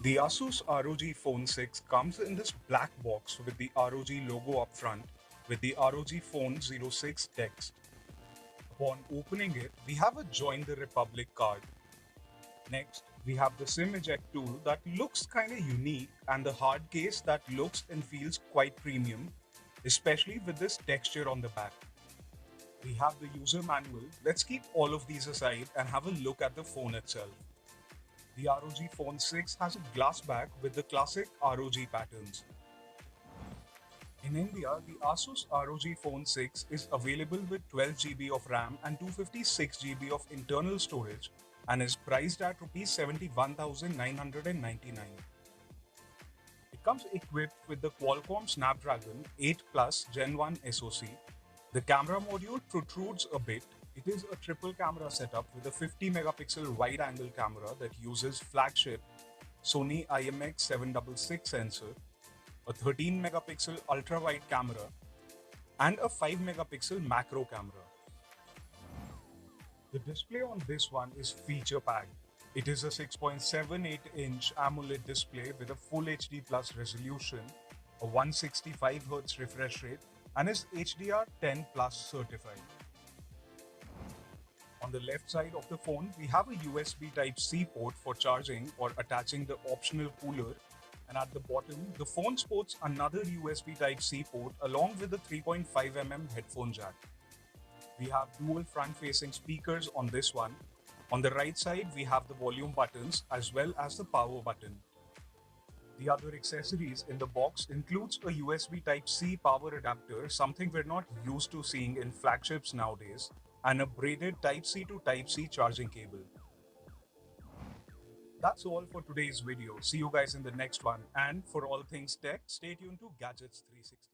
The Asus ROG Phone 6 comes in this black box with the ROG logo up front with the ROG Phone 06 text. Upon opening it, we have a Join the Republic card. Next, we have the SIM eject tool that looks kinda unique and the hard case that looks and feels quite premium, especially with this texture on the back. We have the user manual. Let's keep all of these aside and have a look at the phone itself. The ROG Phone 6 has a glass back with the classic ROG patterns. In India, the Asus ROG Phone 6 is available with 12 GB of RAM and 256 GB of internal storage and is priced at Rs 71,999. It comes equipped with the Qualcomm Snapdragon 8 Plus Gen 1 SoC. The camera module protrudes a bit. It is a triple camera setup with a 50 megapixel wide angle camera that uses flagship Sony IMX766 sensor, a 13 megapixel ultra wide camera, and a 5 megapixel macro camera. The display on this one is feature packed. It is a 6.78-inch AMOLED display with a Full HD Plus resolution, a 165Hz refresh rate, and is HDR10 Plus certified. On the left side of the phone, we have a USB Type-C port for charging or attaching the optional cooler. And at the bottom, the phone sports another USB Type-C port along with a 3.5mm headphone jack. We have dual front-facing speakers on this one. On the right side, we have the volume buttons as well as the power button. The other accessories in the box includes a USB Type-C power adapter, something we're not used to seeing in flagships nowadays, and a braided Type-C to Type-C charging cable. That's all for today's video. See you guys in the next one. And for all things tech, stay tuned to Gadgets 360.